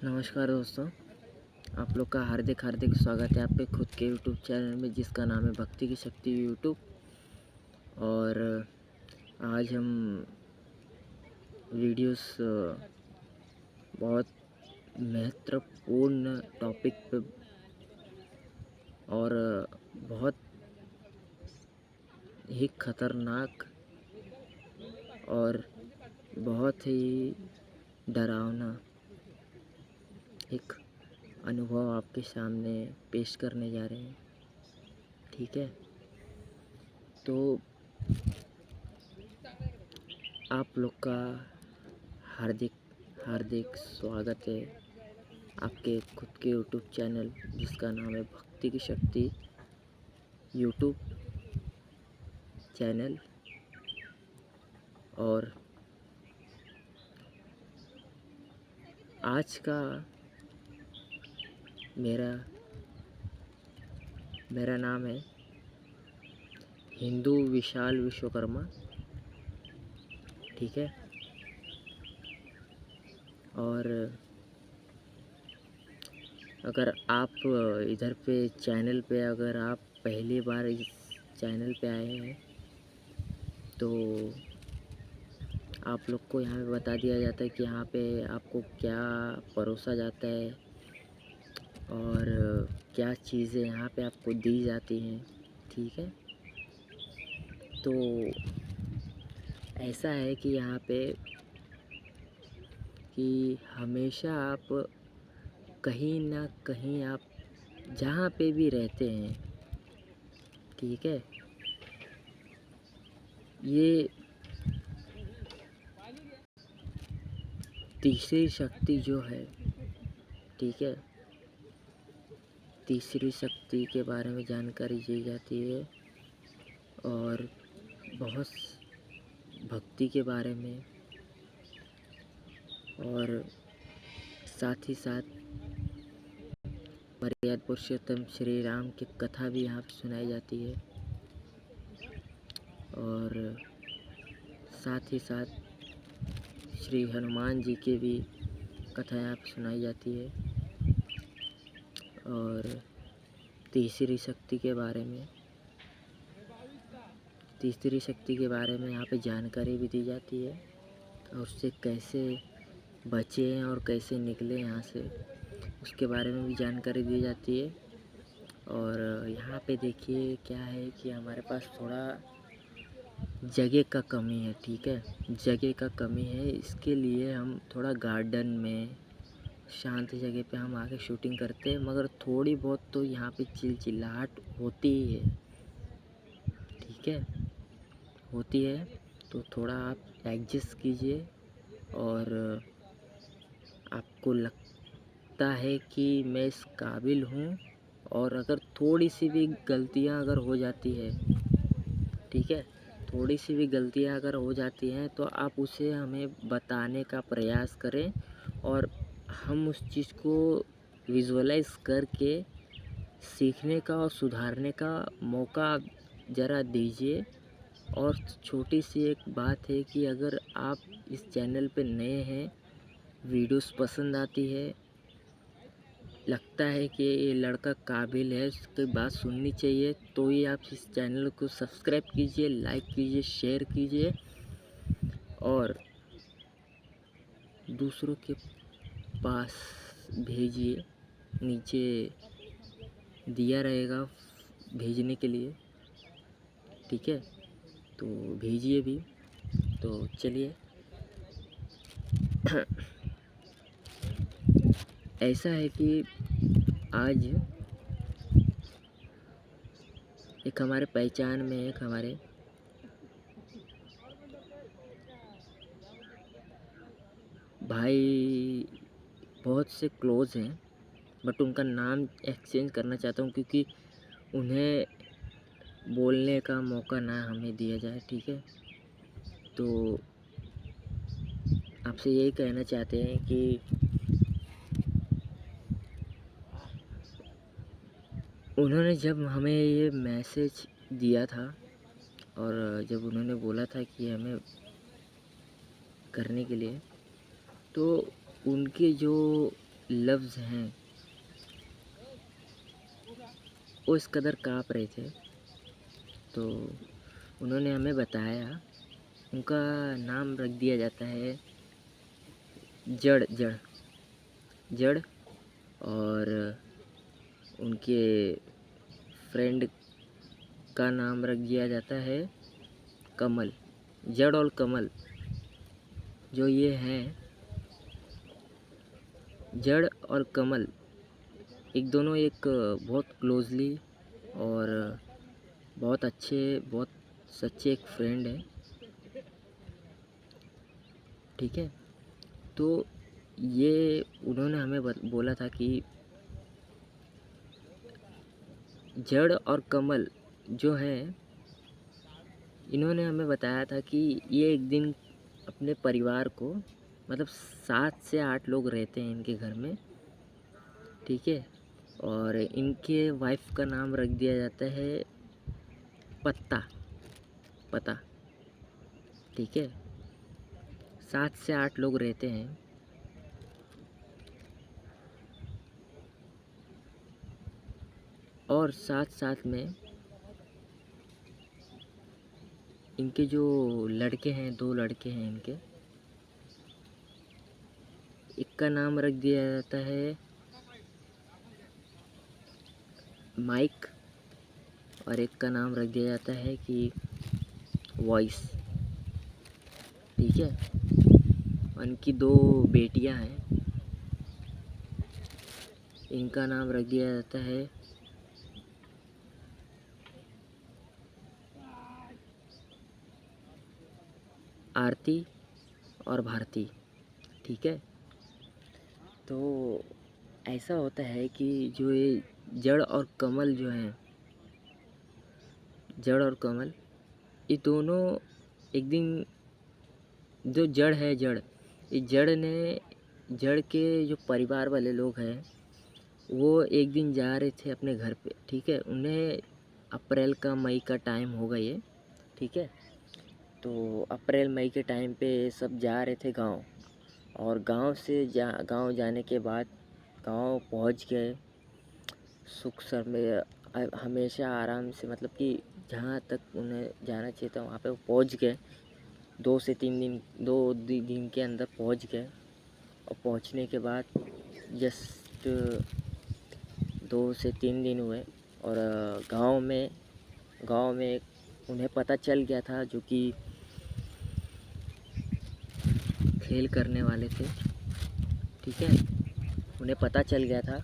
नमस्कार दोस्तों, आप लोग का हार्दिक हार्दिक स्वागत है आपके खुद के यूट्यूब चैनल में जिसका नाम है भक्ति की शक्ति यूट्यूब। और आज हम वीडियोस बहुत महत्वपूर्ण टॉपिक पे और बहुत ही खतरनाक और बहुत ही डरावना एक अनुभव आपके सामने पेश करने जा रहे हैं। ठीक है, तो आप लोग का हार्दिक हार्दिक स्वागत है आपके खुद के यूट्यूब चैनल जिसका नाम है भक्ति की शक्ति यूट्यूब चैनल। और आज का मेरा नाम है हिंदू विशाल विश्वकर्मा। ठीक है, और अगर आप इधर पे चैनल पे अगर आप पहली बार इस चैनल पे आए हैं तो आप लोग को यहाँ पे बता दिया जाता है कि यहाँ पे आपको क्या परोसा जाता है और क्या चीज़ें यहाँ पे आपको दी जाती हैं। ठीक है, तो ऐसा है कि यहाँ पे कि हमेशा आप कहीं ना कहीं आप जहाँ पे भी रहते हैं, ठीक है, ये तीसरी शक्ति जो है, ठीक है, तीसरी शक्ति के बारे में जानकारी दी जाती है और बहुत भक्ति के बारे में और साथ ही साथ मर्यादा पुरुषोत्तम श्री राम की कथा भी यहाँ पर सुनाई जाती है और साथ ही साथ श्री हनुमान जी की भी कथा यहाँ पर सुनाई जाती है। और तीसरी शक्ति के बारे में यहाँ पे जानकारी भी दी जाती है और उससे कैसे बचें और कैसे निकलें यहाँ से उसके बारे में भी जानकारी दी जाती है। और यहाँ पे देखिए क्या है कि हमारे पास थोड़ा जगह का कमी है। ठीक है, जगह का कमी है, इसके लिए हम थोड़ा गार्डन में शांत जगह पे हम आके शूटिंग करते हैं, मगर थोड़ी बहुत तो यहाँ पे चिलचिलाहट होती ही है। ठीक है, होती है, तो थोड़ा आप एडजस्ट कीजिए। और आपको लगता है कि मैं इस काबिल हूँ और अगर थोड़ी सी भी गलतियाँ अगर हो जाती है, ठीक है, थोड़ी सी भी गलतियाँ अगर हो जाती हैं तो आप उसे हमें बताने का प्रयास करें और हम उस चीज़ को विजुअलाइज करके सीखने का और सुधारने का मौका ज़रा दीजिए। और छोटी सी एक बात है कि अगर आप इस चैनल पे नए हैं, वीडियोस पसंद आती है, लगता है कि ये लड़का काबिल है, उसकी बात सुननी चाहिए, तो ही आप इस चैनल को सब्सक्राइब कीजिए, लाइक कीजिए, शेयर कीजिए और दूसरों के पास भेजिए। नीचे दिया रहेगा भेजने के लिए, ठीक है, तो भेजिए भी। तो चलिए ऐसा है कि आज एक हमारे पहचान में एक हमारे भाई बहुत से क्लोज हैं, बट उनका नाम एक्सचेंज करना चाहता हूँ क्योंकि उन्हें बोलने का मौका ना हमें दिया जाए। ठीक है, तो आपसे यही कहना चाहते हैं कि उन्होंने जब हमें ये मैसेज दिया था और जब उन्होंने बोला था कि हमें करने के लिए, तो उनके जो लफ्ज़ हैं वो इस कदर काँप रहे थे। तो उन्होंने हमें बताया, उनका नाम रख दिया जाता है जड़ जड़ जड़, और उनके फ्रेंड का नाम रख दिया जाता है कमल। जड़ और कमल जो ये हैं, जड़ और कमल दोनों एक बहुत क्लोजली और बहुत अच्छे, बहुत सच्चे एक फ्रेंड है। ठीक है, तो ये उन्होंने हमें बोला था कि जड़ और कमल जो हैं, इन्होंने हमें बताया था कि ये एक दिन अपने परिवार को, मतलब 7 से 8 लोग रहते हैं इनके घर में। ठीक है, और इनके वाइफ का नाम रख दिया जाता है पत्ता पता। ठीक है, 7 से 8 लोग रहते हैं। और साथ साथ में इनके जो लड़के हैं, 2 लड़के हैं इनके, एक का नाम रख दिया जाता है माइक, और एक का नाम रख दिया जाता है कि वॉइस। ठीक है, उनकी 2 बेटियां हैं, इनका नाम रख दिया जाता है आरती और भारती। ठीक है, तो ऐसा होता है कि जो ये जड़ और कमल जो हैं, जड़ और कमल, ये दोनों एक दिन, जो जड़ है, ये जड़ के जो परिवार वाले लोग हैं, वो एक दिन जा रहे थे अपने घर पे। ठीक है, उन्हें अप्रैल का मई का टाइम होगा ये। ठीक है, तो अप्रैल मई के टाइम पे सब जा रहे थे गांव, और गांव जाने के बाद गांव पहुंच गए सुख में, हमेशा आराम से, मतलब कि जहाँ तक उन्हें जाना चाहिए था वहाँ पे वो पहुंच गए। 2 दिन के अंदर पहुंच गए, और पहुंचने के बाद जस्ट 2 से 3 दिन हुए, और गांव में उन्हें पता चल गया था, जो कि खेल करने वाले थे। ठीक है, उन्हें पता चल गया था,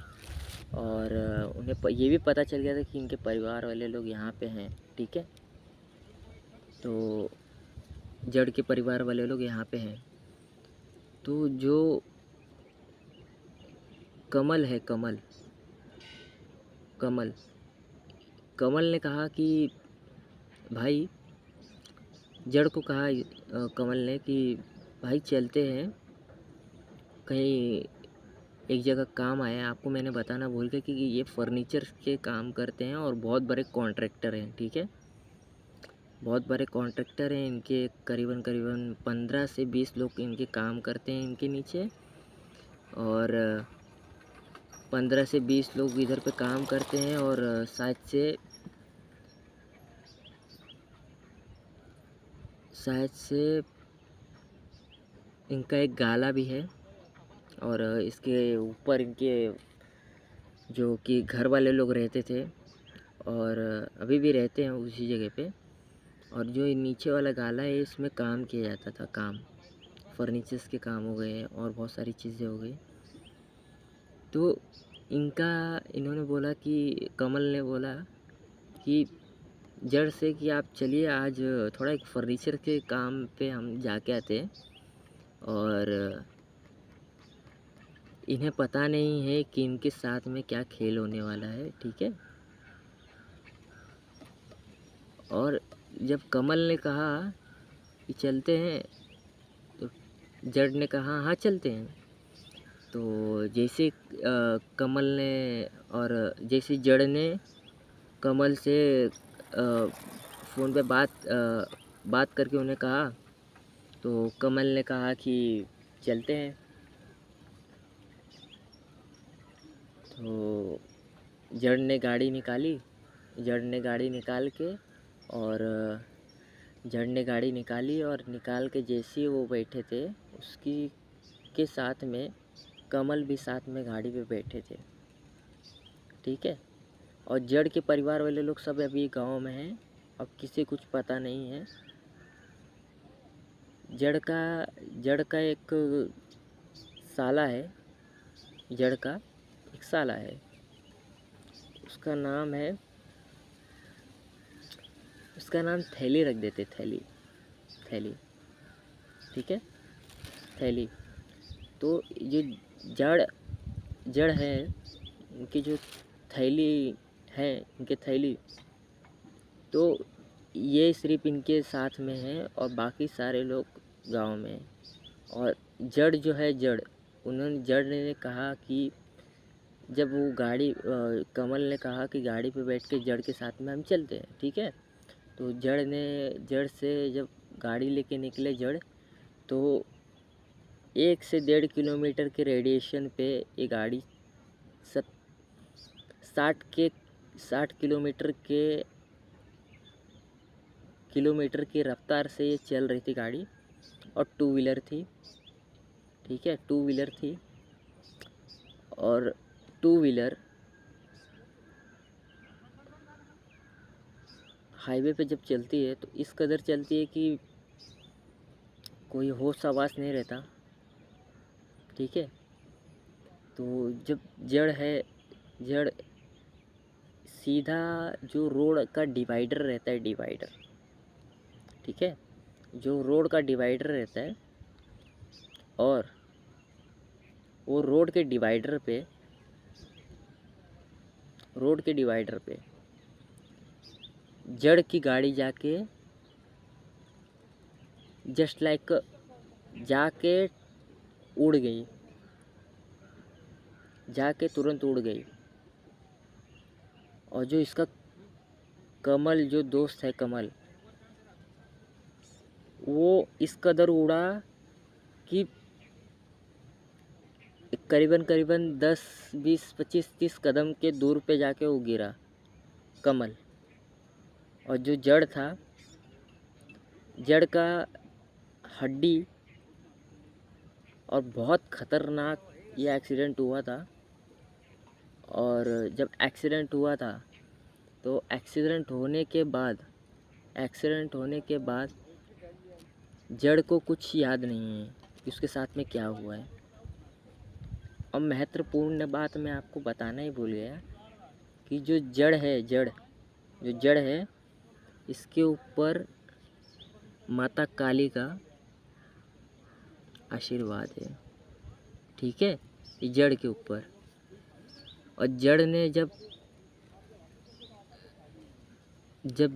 और उन्हें ये भी पता चल गया था कि इनके परिवार वाले लोग यहाँ पे हैं। ठीक है, तो जड़ के परिवार वाले लोग यहाँ पे हैं। तो जो कमल है, कमल कमल ने कहा कि भाई, जड़ को कहा कमल ने कि भाई चलते हैं कहीं, एक जगह काम आया है। आपको मैंने बताना भूल गया कि ये फर्नीचर के काम करते हैं और बहुत बड़े कॉन्ट्रैक्टर हैं। ठीक है, बहुत बड़े कॉन्ट्रैक्टर हैं इनके, करीबन 15 से 20 लोग इनके काम करते हैं इनके नीचे, और 15 से 20 लोग इधर पे काम करते हैं, और शायद से इनका एक गाला भी है, और इसके ऊपर इनके जो कि घर वाले लोग रहते थे, और अभी भी रहते हैं उसी जगह पे। और जो ये नीचे वाला गाला है, इसमें काम किया जाता था, काम फर्नीचर्स के काम हो गए और बहुत सारी चीज़ें हो गई। तो इन्होंने बोला कि कमल ने बोला कि जड़ से कि आप चलिए, आज थोड़ा एक फर्नीचर के काम पे हम जाके आते हैं, और इन्हें पता नहीं है कि इनके साथ में क्या खेल होने वाला है। ठीक है, और जब कमल ने कहा कि चलते हैं, तो जड़ ने कहा हाँ चलते हैं। तो जैसे कमल ने, और जैसे जड़ ने कमल से फ़ोन पे बात करके उन्हें कहा, तो कमल ने कहा कि चलते हैं। तो जड़ ने गाड़ी निकाली, जड़ ने गाड़ी निकाल के और जड़ ने गाड़ी निकाली और निकाल के जैसे ही वो बैठे थे, उसकी के साथ में कमल भी साथ में गाड़ी पे बैठे थे। ठीक है। और जड़ के परिवार वाले लोग सब अभी गांव में हैं, अब किसी कुछ पता नहीं है। जड़ का एक साला है, जड़ का एक साला है, उसका नाम थैली रख देते, थैली। ठीक है, थैली। तो ये जड़ है, इनकी जो थैली है, इनके थैली, तो ये सिर्फ इनके साथ में है और बाकी सारे लोग गांव में हैं। और जड़ जो है, जड़ ने कहा कि जब वो कमल ने कहा कि गाड़ी पे बैठ के जड़ के साथ में हम चलते हैं। ठीक है। तो जड़ से जब गाड़ी लेके निकले जड़, तो 1 से 1.5 किलोमीटर के रेडिएशन पे ये गाड़ी 60 किलोमीटर की रफ्तार से ये चल रही थी गाड़ी, और 2 व्हीलर थी। ठीक है, 2 व्हीलर थी। और 2 व्हीलर हाईवे पे जब चलती है तो इस कदर चलती है कि कोई होश आवास नहीं रहता। ठीक है। तो जब जड़ सीधा जो रोड का डिवाइडर रहता है, डिवाइडर, ठीक है, जो रोड का डिवाइडर रहता है, और वो रोड के डिवाइडर पे जड़ की गाड़ी जाके जस्ट लाइक जाके उड़ गई, जाके तुरंत उड़ गई। और जो इसका कमल, जो दोस्त है कमल, वो इस कदर उड़ा कि करीबन 10, 20, 25, 30 कदम के दूर पे जाके वो गिरा, कमल। और जो जड़ था, जड़ का हड्डी, और बहुत ख़तरनाक ये एक्सीडेंट हुआ था। और जब एक्सीडेंट हुआ था, तो एक्सीडेंट होने के बाद जड़ को कुछ याद नहीं है कि उसके साथ में क्या हुआ है। और महत्वपूर्ण बात मैं आपको बताना ही भूल गया कि जो जड़ है, इसके ऊपर माता काली का आशीर्वाद है। ठीक है, ये जड़ के ऊपर। और जड़ ने जब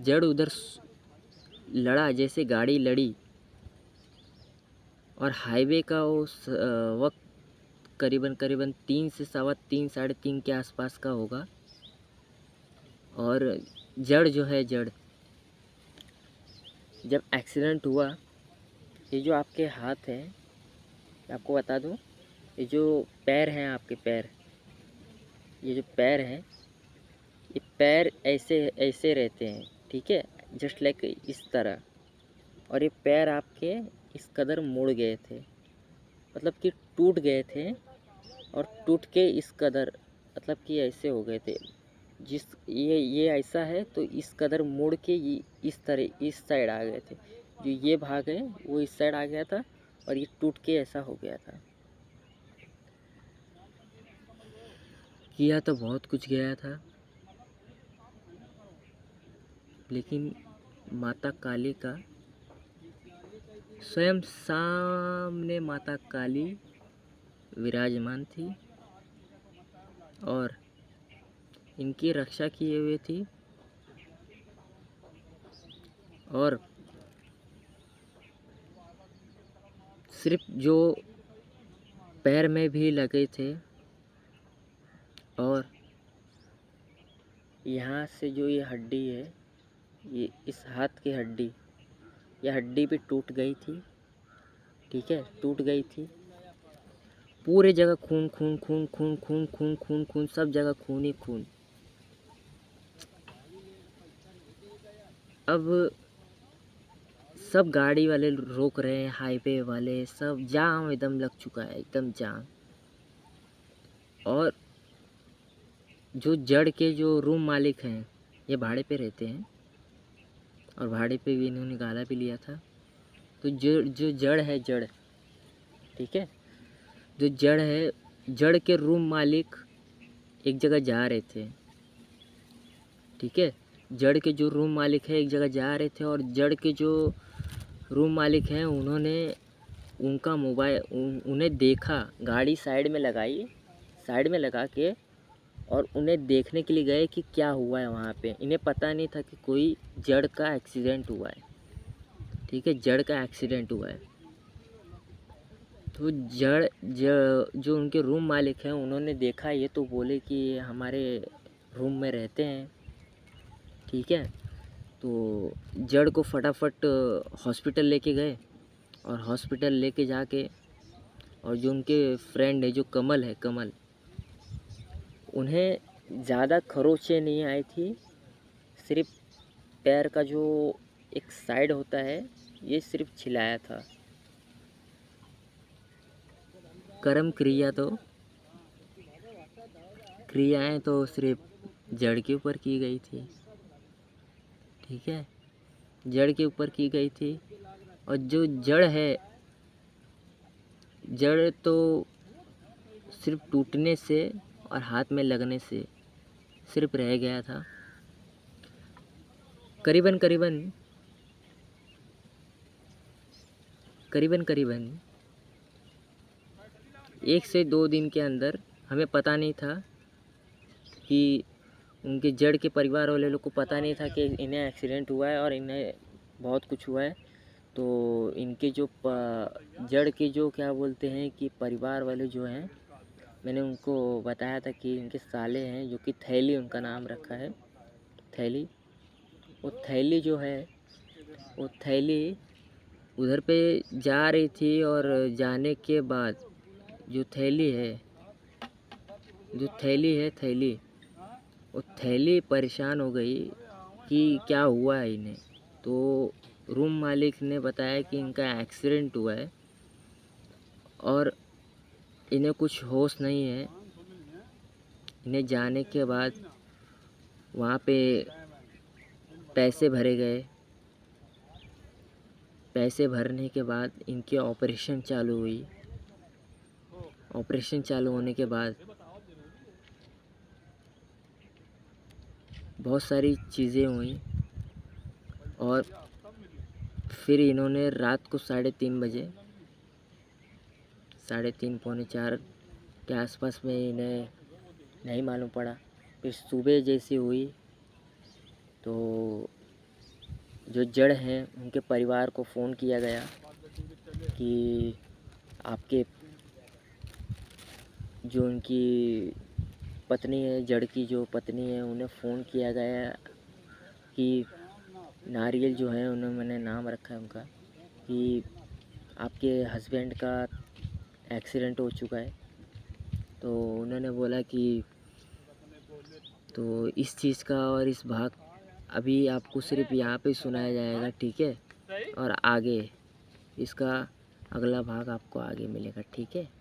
जड़ उधर लड़ा, जैसे गाड़ी लड़ी, और हाईवे का उस वक्त करीबन 3 से 3:15, 3:30 के आसपास का होगा। और जड़ जब एक्सीडेंट हुआ, ये जो आपके हाथ हैं, आपको बता दूं, ये जो पैर हैं आपके पैर, ये जो पैर हैं, ये पैर ऐसे रहते हैं। ठीक है, जस्ट लाइक इस तरह। और ये पैर आपके इस कदर मुड़ गए थे, मतलब कि टूट गए थे, और टूट के इस कदर, मतलब कि ऐसे हो गए थे। ये ऐसा है तो इस कदर मुड़ के ये इस तरह इस साइड आ गए थे। जो ये भाग है वो इस साइड आ गया था, और ये टूट के ऐसा हो गया था। किया तो बहुत कुछ गया था, लेकिन माता काली का स्वयं सामने माता काली विराजमान थी और इनकी रक्षा किए हुए थी। और सिर्फ जो पैर में भी लगे थे, और यहाँ से जो ये हड्डी है, ये इस हाथ की हड्डी, ये हड्डी भी टूट गई थी। ठीक है, टूट गई थी। पूरे जगह खून खून खून खून खून खून खून खून, सब जगह खून ही खून। अब सब गाड़ी वाले रोक रहे हैं, हाईवे वाले सब, जाम एकदम लग चुका है, एकदम जाम। और जो जड़ के जो रूम मालिक हैं, ये भाड़े पे रहते हैं और भाड़े पे भी इन्होंने गाला भी लिया था। तो जो जड़ है, जड़, ठीक है, जो जड़ है, जड़ के रूम मालिक एक जगह जा रहे थे, ठीक है, जड़ के जो रूम मालिक है एक जगह जा रहे थे और जड़ के जो रूम मालिक हैं उन्होंने उनका मोबाइल उन्हें देखा, गाड़ी साइड में लगाई, साइड में लगा के, और उन्हें देखने के लिए गए कि क्या हुआ है वहाँ पे। इन्हें पता नहीं था कि कोई जड़ का एक्सीडेंट हुआ है, ठीक है, जड़ का एक्सीडेंट हुआ है। तो जो उनके रूम मालिक हैं उन्होंने देखा ये, तो बोले कि हमारे रूम में रहते हैं, ठीक है। तो जड़ को फटाफट हॉस्पिटल लेके गए और हॉस्पिटल लेके जाके, और जो उनके फ्रेंड है, जो कमल है, कमल, उन्हें ज़्यादा खरोंचें नहीं आई थी, सिर्फ पैर का जो एक साइड होता है ये सिर्फ छिलाया था। कर्म क्रियाएं तो सिर्फ जड़ के ऊपर की गई थी, ठीक है, जड़ के ऊपर की गई थी। और जो जड़ है, जड़ तो सिर्फ टूटने से और हाथ में लगने से सिर्फ रह गया था। करीबन करीबन करीबन करीबन 1 से 2 दिन के अंदर, हमें पता नहीं था कि उनके जड़ के परिवार वाले लोग को पता नहीं था कि इन्हें एक्सीडेंट हुआ है और इन्हें बहुत कुछ हुआ है। तो इनके जो जड़ के जो क्या बोलते हैं कि परिवार वाले जो हैं, मैंने उनको बताया था कि इनके साले हैं, जो कि थैली उनका नाम रखा है, थैली। वो थैली जो है, वो थैली उधर पे जा रही थी और जाने के बाद जो थैली है, थैली, वो थैली परेशान हो गई कि क्या हुआ है इन्हें। तो रूम मालिक ने बताया कि इनका एक्सीडेंट हुआ है और इन्हें कुछ होश नहीं है। इन्हें जाने के बाद वहाँ पे पैसे भरे गए, पैसे भरने के बाद इनकी ऑपरेशन चालू हुई। ऑपरेशन चालू होने के बाद बहुत सारी चीज़ें हुई और फिर इन्होंने रात को 3:30 बजे, 3:30 पौने 4 के आसपास में, इन्हें नहीं मालूम पड़ा। फिर सुबह जैसी हुई तो जो जड़ हैं उनके परिवार को फ़ोन किया गया कि आपके जो उनकी पत्नी है, जड़ की जो पत्नी है, उन्हें फ़ोन किया गया कि नारियल जो है, उन्हें मैंने नाम रखा है उनका, कि आपके हस्बैंड का एक्सीडेंट हो चुका है। तो उन्होंने बोला कि तो इस चीज़ का और इस भाग अभी आपको सिर्फ यहाँ पे सुनाया जाएगा, ठीक है, और आगे इसका अगला भाग आपको आगे मिलेगा, ठीक है।